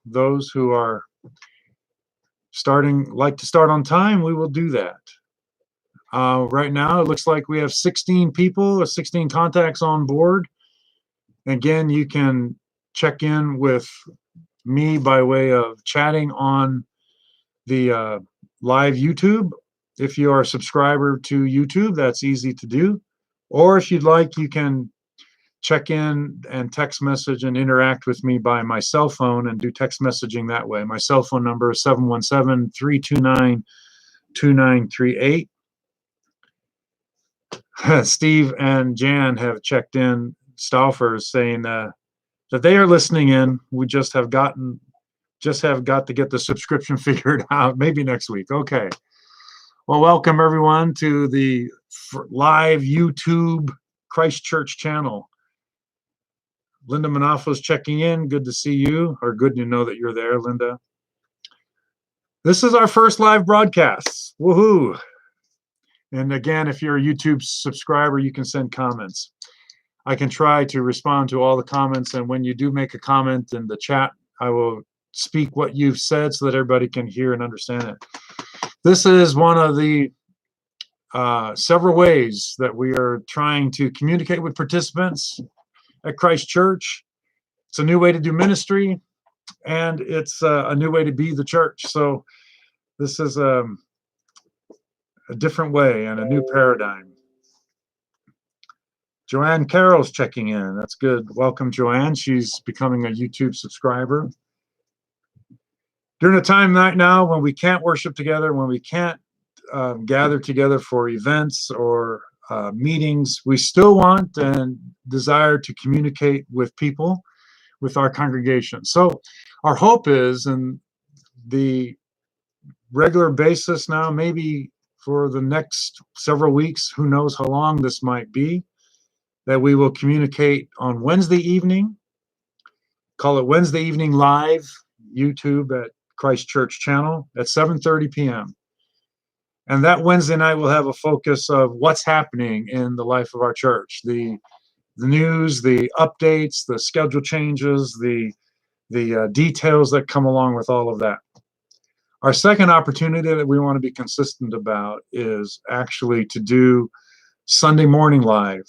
those who are like to start on time, we will do that. Right now, it looks like we have 16 people or 16 contacts on board. Again, you can check in with me by way of chatting on the live YouTube. If you are a subscriber to YouTube, that's easy to do. Or if you'd like, you can check in and text message and interact with me by my cell phone and do text messaging that way. My cell phone number is 717-329-2938. Steve and Jan have checked in, Stauffer, saying that they are listening in. We just have got to get the subscription figured out. Maybe next week. Okay. Well, welcome everyone to the live YouTube Christchurch channel. Linda Manafo's checking in. Good to see you, or good to know that you're there, Linda. This is our first live broadcast. Woohoo! And again, if you're a YouTube subscriber, you can send comments. I can try to respond to all the comments, and when you do make a comment in the chat, I will speak what you've said so that everybody can hear and understand it. This is one of the several ways that we are trying to communicate with participants at Christ Church. It's a new way to do ministry, and it's a new way to be the church. So this is a different way and a new paradigm. Joanne Carroll's checking in. That's good. Welcome, Joanne. She's becoming a YouTube subscriber. During a time right now when we can't worship together, when we can't gather together for events or meetings, we still want and desire to communicate with people, with our congregation. So our hope is, in the regular basis now, maybe for the next several weeks, who knows how long this might be, that we will communicate on Wednesday evening, call it Wednesday Evening Live, YouTube at Christ Church channel at 7:30 p.m. And that Wednesday night will have a focus of what's happening in the life of our church, the news, the updates, the schedule changes, the details that come along with all of that. Our second opportunity that we want to be consistent about is actually to do Sunday morning live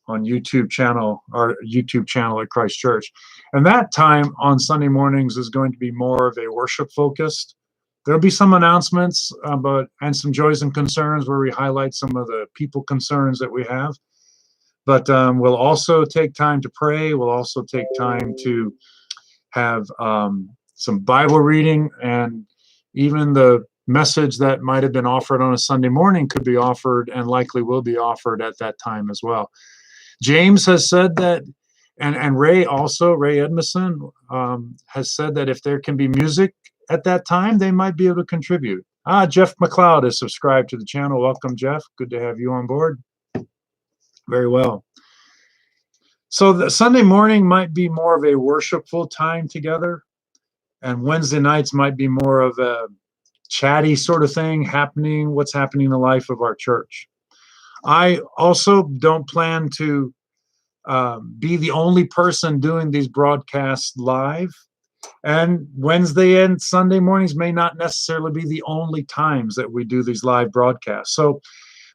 on YouTube channel, our YouTube channel at Christ Church. And that time on Sunday mornings is going to be more of a worship focused. There'll be some announcements and some joys and concerns where we highlight some of the people concerns that we have. But we'll also take time to pray. We'll also take time to have some Bible reading, and even the message that might have been offered on a Sunday morning could be offered and likely will be offered at that time as well. James has said that, and Ray Edmondson has said that if there can be music at that time, they might be able to contribute. Jeff McLeod is subscribed to the channel. Welcome, Jeff. Good to have you on board. Very well. So the Sunday morning might be more of a worshipful time together, and Wednesday nights might be more of a chatty sort of thing happening, what's happening in the life of our church. I also don't plan to be the only person doing these broadcasts live. And Wednesday and Sunday mornings may not necessarily be the only times that we do these live broadcasts. So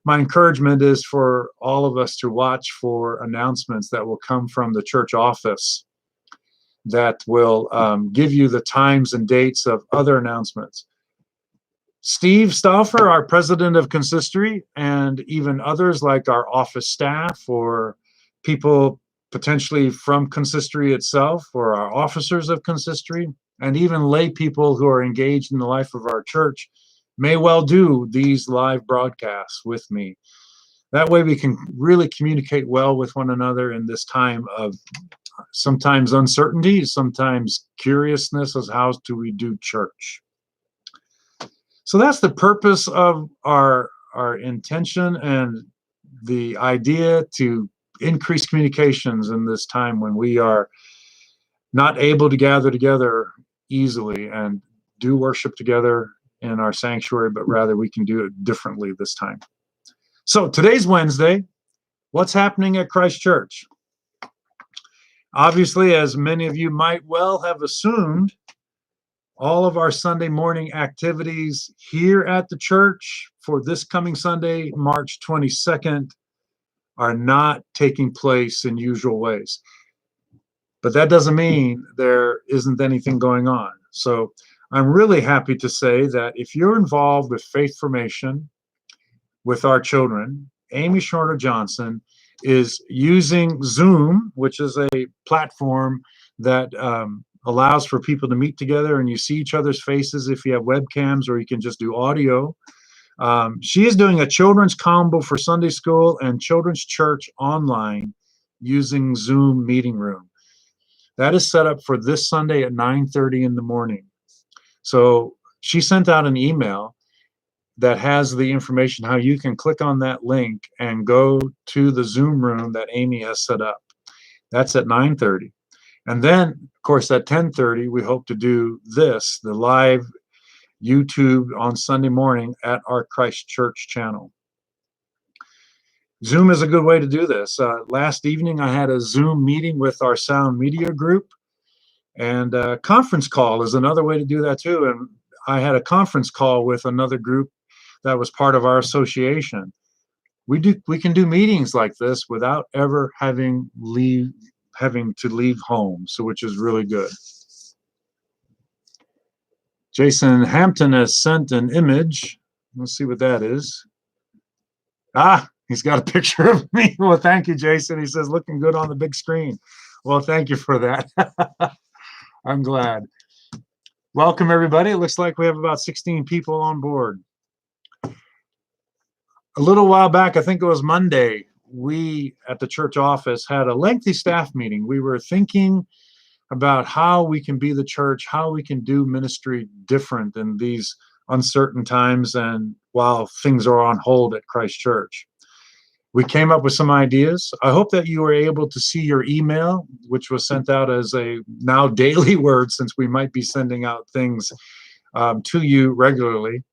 my encouragement is for all of us to watch for announcements that will come from the church office that will give you the times and dates of other announcements. Steve Stauffer, our president of consistory, and even others like our office staff or people potentially from consistory itself, or our officers of consistory, and even lay people who are engaged in the life of our church may well do these live broadcasts with me. That way we can really communicate well with one another in this time of sometimes uncertainty, sometimes curiousness as how do we do church. So that's the purpose of our intention and the idea to increase communications in this time when we are not able to gather together easily and do worship together in our sanctuary, but rather we can do it differently this time. So today's Wednesday. What's happening at Christ Church? Obviously, as many of you might well have assumed, All of our Sunday morning activities here at the church for this coming Sunday, March 22nd, are not taking place in usual ways. But that doesn't mean there isn't anything going on. So I'm really happy to say that if you're involved with faith formation with our children, Amy Shorter Johnson is using Zoom, which is a platform that allows for people to meet together and you see each other's faces if you have webcams, or you can just do audio. She is doing a children's combo for Sunday school and children's church online using Zoom meeting room. That is set up for this Sunday at 9:30 in the morning. So she sent out an email that has the information how you can click on that link and go to the Zoom room that Amy has set up. That's at 9:30. And then, of course, at 10:30, we hope to do this, the live YouTube on Sunday morning at our Christ Church channel. Zoom is a good way to do this. Last evening, I had a Zoom meeting with our sound media group, and a conference call is another way to do that too. And I had a conference call with another group that was part of our association. We can do meetings like this without ever having to leave home, so which is really good. Jason Hampton has sent an image. Let's see what that is. He's got a picture of me. Well, thank you, Jason. He says, looking good on the big screen. Well, thank you for that. I'm glad. Welcome, everybody. It looks like we have about 16 people on board. A little while back, I think it was Monday, we at the church office had a lengthy staff meeting. We were thinking about how we can be the church, how we can do ministry different in these uncertain times and while things are on hold at Christ Church. We came up with some ideas. I hope that you were able to see your email, which was sent out as a now daily word, since we might be sending out things to you regularly,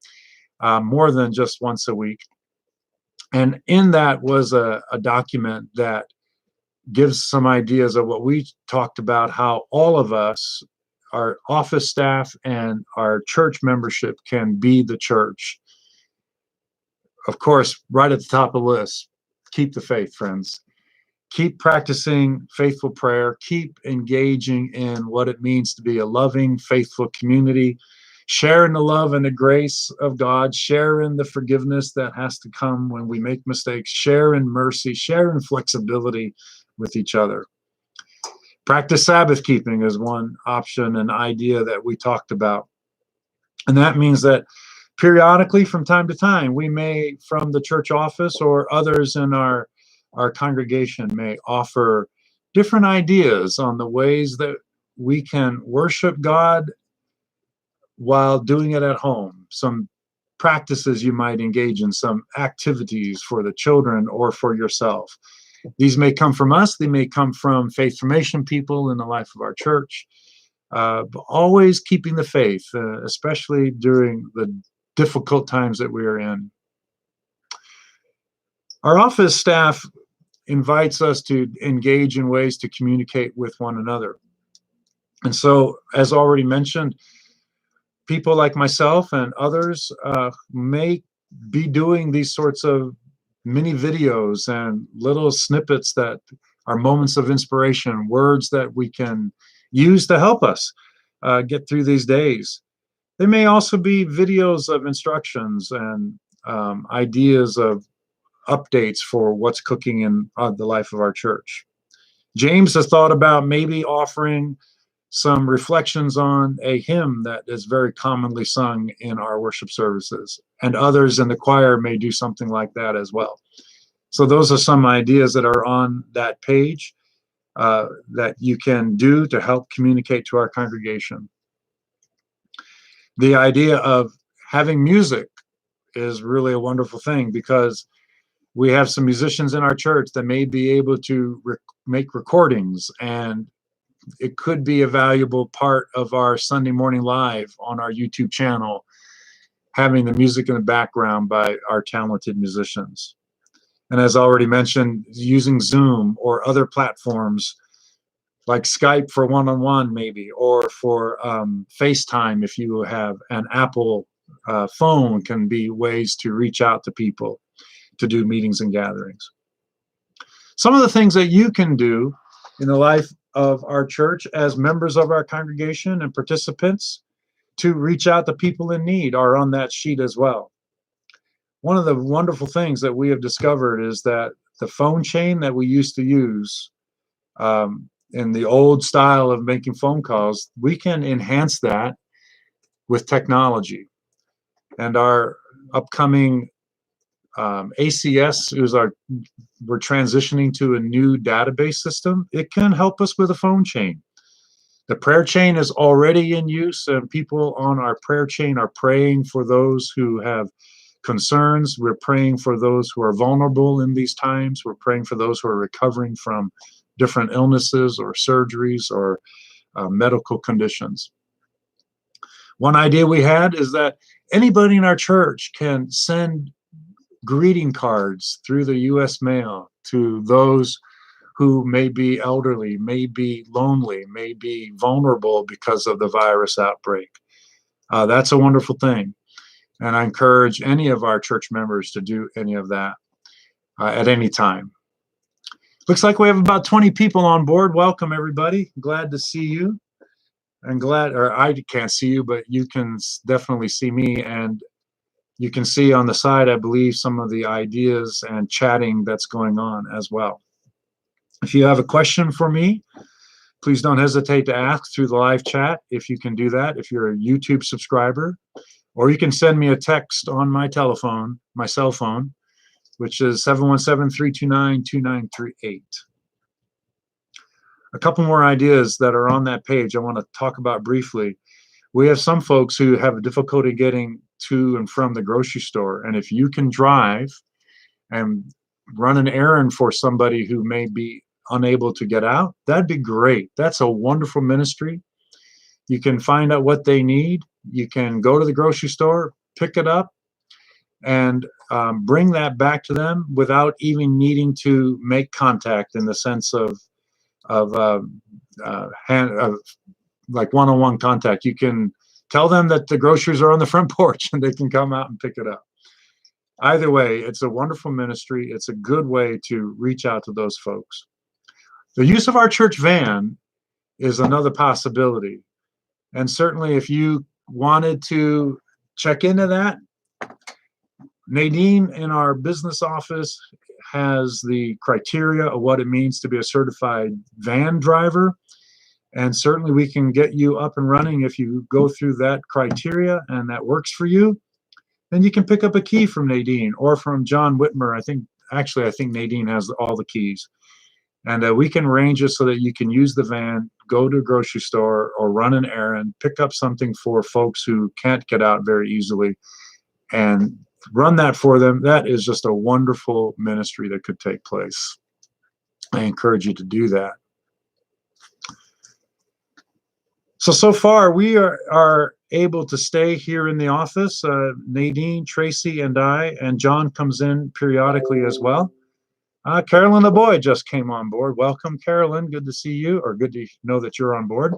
more than just once a week. And in that was a document that gives some ideas of what we talked about, how all of us, our office staff and our church membership, can be the church. Of course, right at the top of the list, keep the faith, friends. Keep practicing faithful prayer. Keep engaging in what it means to be a loving, faithful community. Share in the love and the grace of God. Share in the forgiveness that has to come when we make mistakes. Share in mercy. Share in flexibility with each other. Practice Sabbath keeping is one option and idea that we talked about. And that means that periodically, from time to time, we may, from the church office or others in our congregation, may offer different ideas on the ways that we can worship God while doing it at home. Some practices you might engage in, some activities for the children or for yourself. These may come from us. They may come from faith formation people in the life of our church. But always keeping the faith, especially during the difficult times that we are in. Our office staff invites us to engage in ways to communicate with one another. And so, as already mentioned, people like myself and others may be doing these sorts of mini videos and little snippets that are moments of inspiration, words that we can use to help us get through these days. There may also be videos of instructions and ideas of updates for what's cooking in the life of our church. James has thought about maybe offering some reflections on a hymn that is very commonly sung in our worship services, and others in the choir may do something like that as well. So those are some ideas that are on that page that you can do to help communicate to our congregation. The idea of having music is really a wonderful thing, because we have some musicians in our church that may be able to make recordings, and it could be a valuable part of our Sunday morning live on our YouTube channel, having the music in the background by our talented musicians. And as already mentioned, using Zoom or other platforms like Skype for one-on-one maybe, or for FaceTime if you have an Apple phone, can be ways to reach out to people to do meetings and gatherings. Some of the things that you can do in the life of our church as members of our congregation and participants to reach out to people in need are on that sheet as well. One of the wonderful things that we have discovered is that the phone chain that we used to use in the old style of making phone calls, we can enhance that with technology. And our upcoming ACS, we're transitioning to a new database system. It can help us with a phone chain. The prayer chain is already in use, and people on our prayer chain are praying for those who have concerns. We're praying for those who are vulnerable in these times. We're praying for those who are recovering from different illnesses or surgeries or medical conditions. One idea we had is that anybody in our church can send greeting cards through the U.S. mail to those who may be elderly, may be lonely, may be vulnerable because of the virus outbreak. That's a wonderful thing. And I encourage any of our church members to do any of that at any time. Looks like we have about 20 people on board. Welcome, everybody. Glad to see you. And I can't see you, but you can definitely see me. And you can see on the side, I believe, some of the ideas and chatting that's going on as well. If you have a question for me, please don't hesitate to ask through the live chat if you can do that, if you're a YouTube subscriber. Or you can send me a text on my telephone, my cell phone, which is 717-329-2938. A couple more ideas that are on that page I want to talk about briefly. We have some folks who have difficulty getting to and from the grocery store. And if you can drive and run an errand for somebody who may be unable to get out, that'd be great. That's a wonderful ministry. You can find out what they need. You can go to the grocery store, pick it up, and bring that back to them without even needing to make contact in the sense of like one-on-one contact. You can tell them that the groceries are on the front porch and they can come out and pick it up. Either way, it's a wonderful ministry. It's a good way to reach out to those folks. The use of our church van is another possibility. And certainly if you wanted to check into that, Nadine in our business office has the criteria of what it means to be a certified van driver. And certainly we can get you up and running if you go through that criteria and that works for you. Then you can pick up a key from Nadine or from John Whitmer. I think Nadine has all the keys. And we can arrange it so that you can use the van, go to a grocery store or run an errand, pick up something for folks who can't get out very easily, and run that for them. That is just a wonderful ministry that could take place. I encourage you to do that. So far, we are able to stay here in the office. Nadine, Tracy, and I, and John comes in periodically as well. Carolyn the boy just came on board. Welcome, Carolyn. Good to see you, or good to know that you're on board.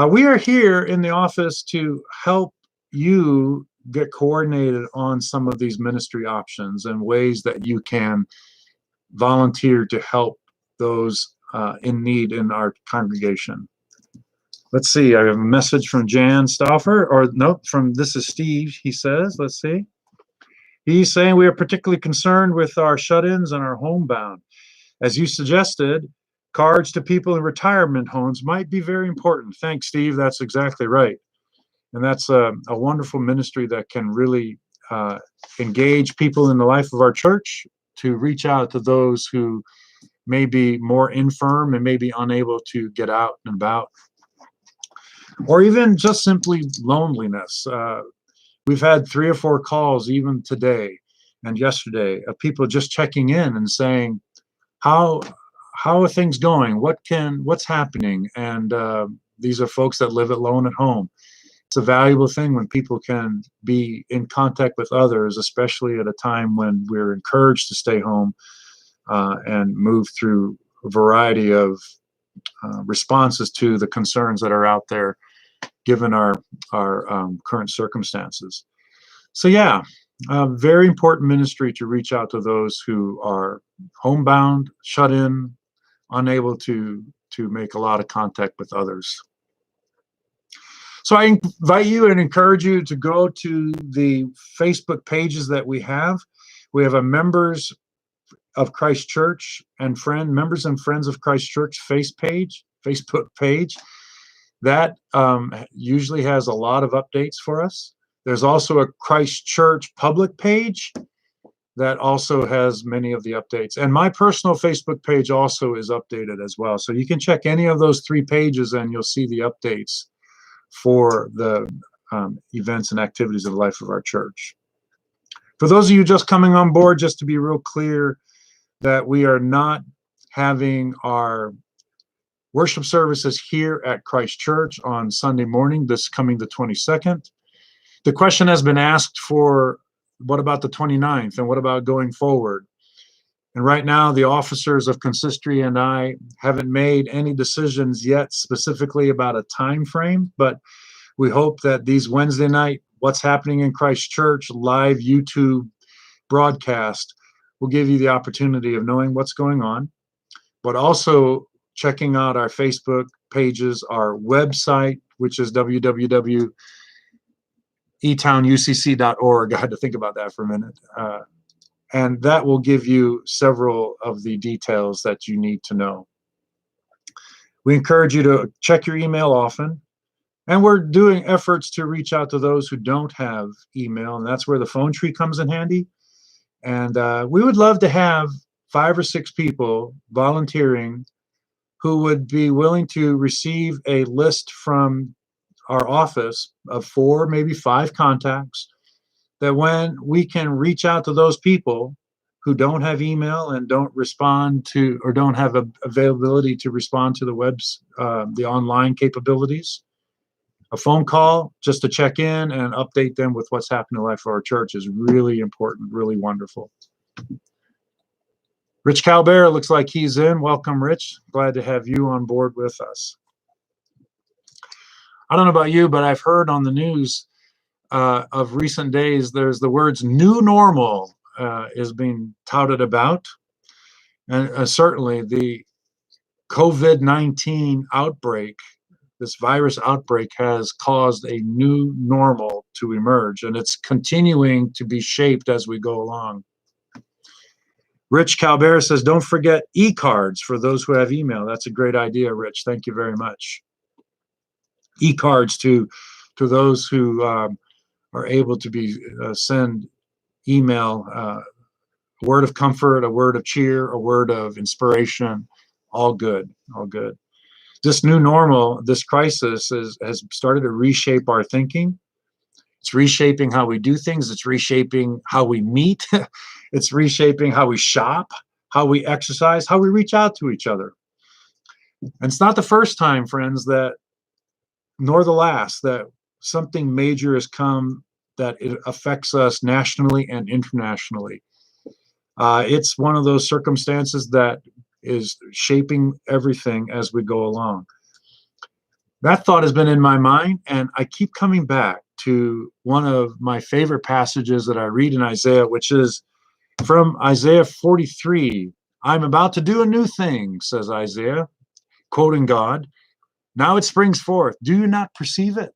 We are here in the office to help you get coordinated on some of these ministry options and ways that you can volunteer to help those in need in our congregation. Let's see, I have a message from Jan Stauffer, or nope, this is Steve, he says, let's see. He's saying we are particularly concerned with our shut-ins and our homebound. As you suggested, cards to people in retirement homes might be very important. Thanks, Steve, that's exactly right. And that's a wonderful ministry that can really engage people in the life of our church to reach out to those who may be more infirm and may be unable to get out and about. Or even just simply loneliness. We've had 3 or 4 calls even today and yesterday of people just checking in and saying, how are things going? What's happening? And these are folks that live alone at home. It's a valuable thing when people can be in contact with others, especially at a time when we're encouraged to stay home and move through variety of responses to the concerns that are out there, given our current circumstances. So yeah, very important ministry to reach out to those who are homebound, shut in, unable to make a lot of contact with others. So I invite you and encourage you to go to the Facebook pages that we have. We have a Members of Christ Church and Members and Friends of Christ Church Facebook page. That usually has a lot of updates for us. There's also a Christ Church public page that also has many of the updates. And my personal Facebook page also is updated as well. So you can check any of those 3 pages and you'll see the updates for the events and activities of the life of our church. For those of you just coming on board, just to be real clear, that we are not having our worship services here at Christ Church on Sunday morning, this coming the 22nd. The question has been asked for, what about the 29th, and what about going forward? And right now, the officers of consistory and I haven't made any decisions yet specifically about a time frame, but we hope that these Wednesday night What's Happening in Christ Church live YouTube broadcast will give you the opportunity of knowing what's going on, but also checking out our Facebook pages, our website, which is www.etownucc.org. I had to think about that for a minute. And that will give you several of the details that you need to know. We encourage you to check your email often. And we're doing efforts to reach out to those who don't have email, and that's where the phone tree comes in handy. And we would love to have 5 or 6 people volunteering who would be willing to receive a list from our office of 4, maybe 5 contacts, that when we can reach out to those people who don't have email and don't respond to, or don't have availability to respond to the online capabilities, a phone call just to check in and update them with what's happening in the life of our church is really important, really wonderful. Rich Calbert looks like he's in. Welcome, Rich. Glad to have you on board with us. I don't know about you, but I've heard on the news of recent days, there's the words new normal is being touted about. And certainly the COVID-19 outbreak, this virus outbreak, has caused a new normal to emerge, and it's continuing to be shaped as we go along. Rich Calbert says, don't forget e-cards for those who have email. That's a great idea, Rich. Thank you very much. E-cards to those who are able to be send email, a word of comfort, a word of cheer, a word of inspiration. All good, all good. This new normal, this crisis has started to reshape our thinking. It's reshaping how we do things. It's reshaping how we meet. It's reshaping how we shop, how we exercise, how we reach out to each other. And it's not the first time, friends, nor the last, that something major has come that it affects us nationally and internationally. It's one of those circumstances that is shaping everything as we go along. That thought has been in my mind, and I keep coming back to one of my favorite passages that I read in Isaiah, which is from Isaiah 43. I'm about to do a new thing, says Isaiah, quoting God. Now it springs forth. Do you not perceive it?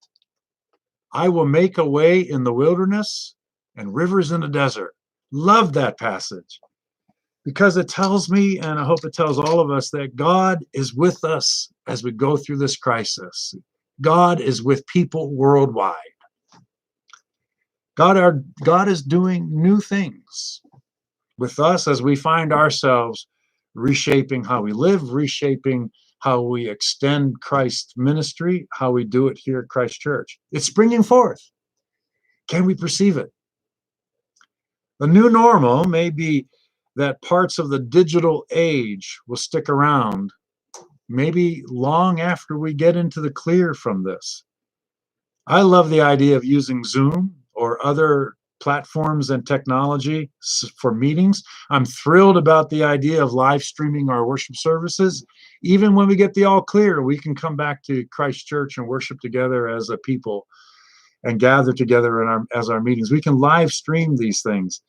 I will make a way in the wilderness and rivers in the desert. Love that passage, because it tells me, and I hope it tells all of us, that God is with us as we go through this crisis. God is with people worldwide. God is doing new things with us as we find ourselves reshaping how we live, reshaping how we extend Christ's ministry, how we do it here at Christ Church. It's springing forth. Can we perceive it? The new normal may be that parts of the digital age will stick around, maybe long after we get into the clear from this. I love the idea of using Zoom or other platforms and technology for meetings. I'm thrilled about the idea of live streaming our worship services. Even when we get the all clear, we can come back to Christ Church and worship together as a people and gather together as our meetings. We can live stream these things.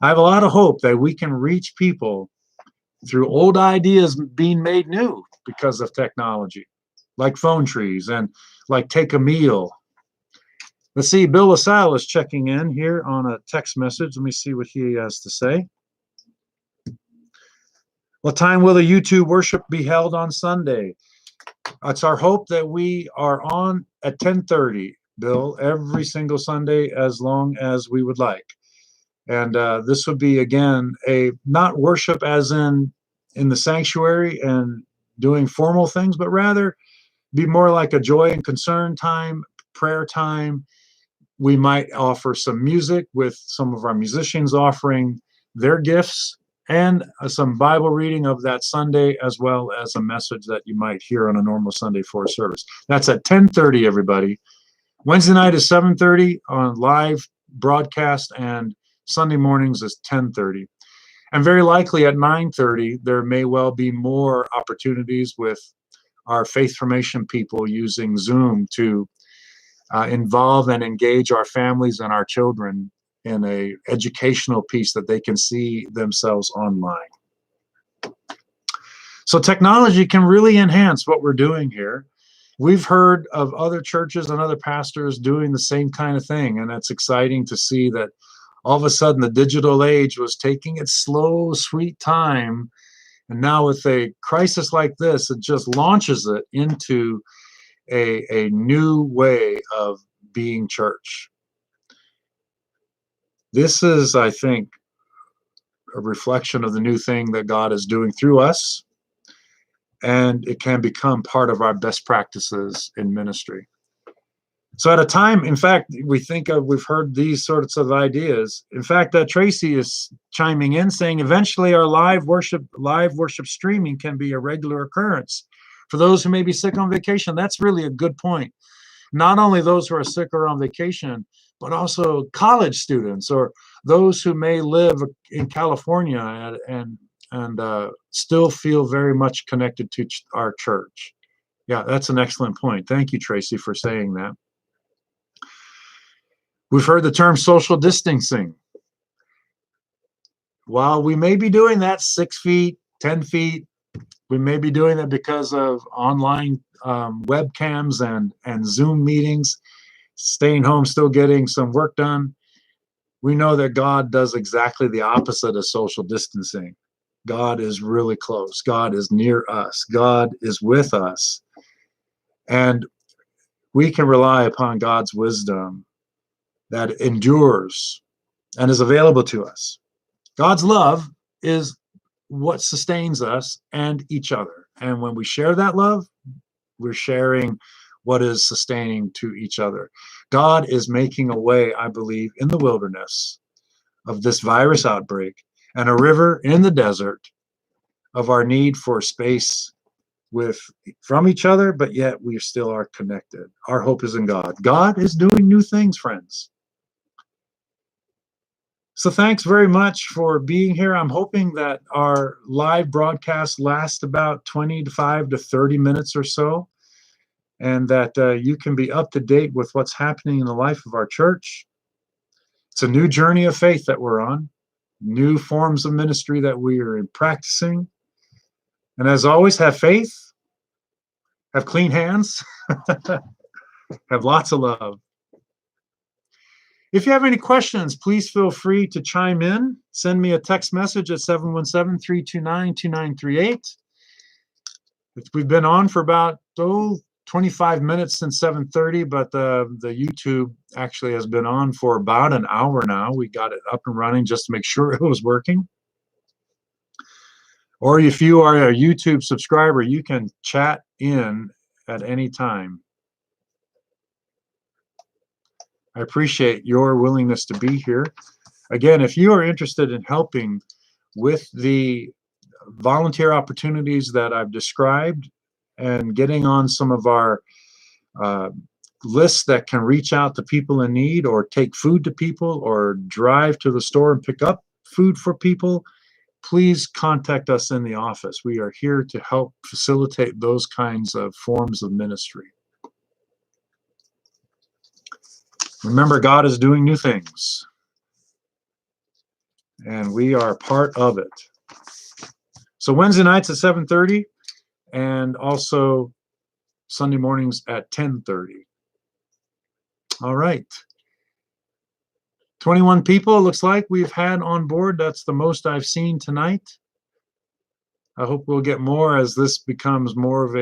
I have a lot of hope that we can reach people through old ideas being made new because of technology, like phone trees and like Take a Meal. Let's see, Bill LaSalle is checking in here on a text message. Let me see what he has to say. What time will the YouTube worship be held on Sunday? It's our hope that we are on at 10:30, Bill, every single Sunday, as long as we would like. And this would be, again, a not worship as in the sanctuary and doing formal things, but rather be more like a joy and concern time, prayer time. We might offer some music with some of our musicians offering their gifts and some Bible reading of that Sunday, as well as a message that you might hear on a normal Sunday for service. That's at 10:30, everybody. Wednesday night is 7:30 on live broadcast, and Sunday mornings is 10:30. And very likely at 9:30, there may well be more opportunities with our faith formation people using Zoom to involve and engage our families and our children in a educational piece that they can see themselves online. So technology can really enhance what we're doing here. We've heard of other churches and other pastors doing the same kind of thing, and it's exciting to see that all of a sudden the digital age was taking its slow, sweet time, and now with a crisis like this, it just launches it into a new way of being church. This is, I think, a reflection of the new thing that God is doing through us, and it can become part of our best practices in ministry. So at a time, in fact, we've heard these sorts of ideas. In fact, Tracy is chiming in saying eventually our live worship streaming can be a regular occurrence for those who may be sick on vacation. That's really a good point. Not only those who are sick or on vacation, but also college students or those who may live in California and still feel very much connected to our church. Yeah, that's an excellent point. Thank you, Tracy, for saying that. We've heard the term social distancing. While we may be doing that 6 feet, 10 feet, we may be doing that because of online webcams and Zoom meetings, staying home, still getting some work done. We know that God does exactly the opposite of social distancing. God is really close. God is near us. God is with us. And we can rely upon God's wisdom that endures and is available to us. God's love is what sustains us and each other. And when we share that love, we're sharing what is sustaining to each other. God is making a way, I believe, in the wilderness of this virus outbreak and a river in the desert of our need for space from each other, but yet we still are connected. Our hope is in God. God is doing new things, friends. So thanks very much for being here. I'm hoping that our live broadcast lasts about 25 to 30 minutes or so, and that you can be up to date with what's happening in the life of our church. It's a new journey of faith that we're on, new forms of ministry that we are practicing. And as always, have faith, have clean hands, have lots of love. If you have any questions, please feel free to chime in. Send me a text message at 717-329-2938. We've been on for about 25 minutes since 7:30, but the YouTube actually has been on for about an hour now. We got it up and running just to make sure it was working. Or if you are a YouTube subscriber, you can chat in at any time. I appreciate your willingness to be here. Again, if you are interested in helping with the volunteer opportunities that I've described and getting on some of our lists that can reach out to people in need, or take food to people, or drive to the store and pick up food for people, please contact us in the office. We are here to help facilitate those kinds of forms of ministry. Remember, God is doing new things, and we are part of it. So Wednesday nights at 7:30, and also Sunday mornings at 10:30. All right. 21 people, it looks like we've had on board. That's the most I've seen tonight. I hope we'll get more as this becomes more of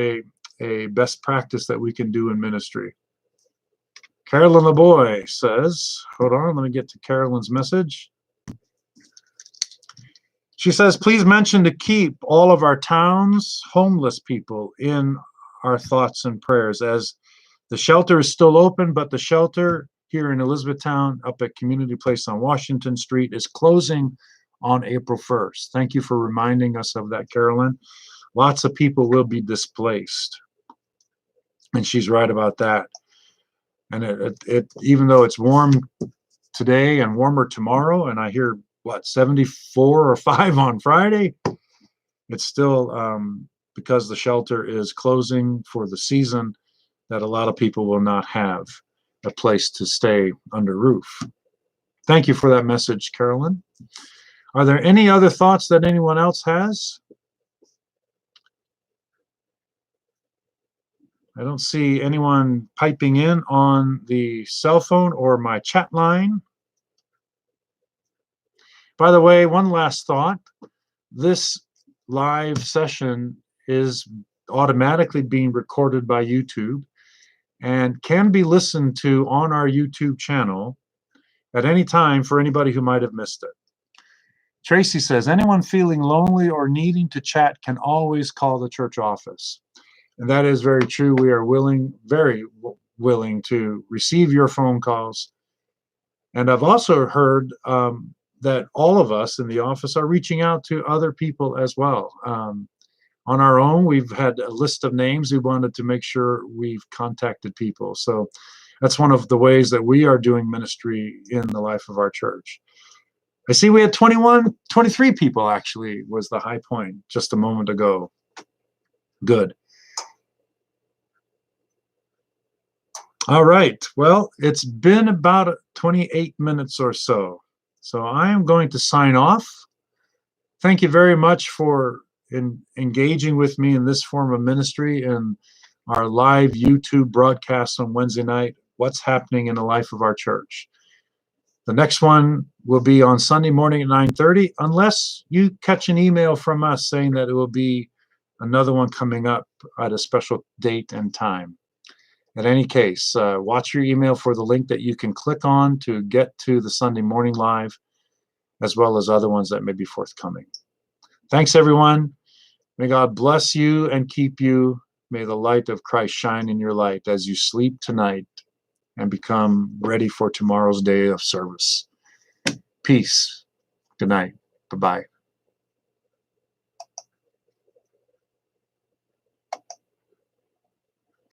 a best practice that we can do in ministry. Carolyn LeBoy says, hold on, let me get to Carolyn's message. She says, please mention to keep all of our town's homeless people in our thoughts and prayers, as the shelter is still open, but the shelter here in Elizabethtown up at Community Place on Washington Street is closing on April 1st. Thank you for reminding us of that, Carolyn. Lots of people will be displaced. And she's right about that. And it even though it's warm today and warmer tomorrow, and I hear, 74 or 5 on Friday, it's still, because the shelter is closing for the season, that a lot of people will not have a place to stay under roof. Thank you for that message, Carolyn. Are there any other thoughts that anyone else has? I don't see anyone piping in on the cell phone or my chat line. By the way, one last thought. This live session is automatically being recorded by YouTube and can be listened to on our YouTube channel at any time for anybody who might have missed it. Tracy says, anyone feeling lonely or needing to chat can always call the church office. And that is very true. We are very willing to receive your phone calls. And I've also heard that all of us in the office are reaching out to other people as well. On our own, we've had a list of names. We wanted to make sure we've contacted people. So that's one of the ways that we are doing ministry in the life of our church. I see we had 23 people actually was the high point just a moment ago. Good. All right. Well, it's been about 28 minutes or so. So I am going to sign off. Thank you very much for engaging with me in this form of ministry and our live YouTube broadcast on Wednesday night, What's Happening in the Life of Our Church. The next one will be on Sunday morning at 9:30, unless you catch an email from us saying that it will be another one coming up at a special date and time. In any case, watch your email for the link that you can click on to get to the Sunday morning live, as well as other ones that may be forthcoming. Thanks, everyone. May God bless you and keep you. May the light of Christ shine in your light as you sleep tonight and become ready for tomorrow's day of service. Peace. Good night. Bye-bye.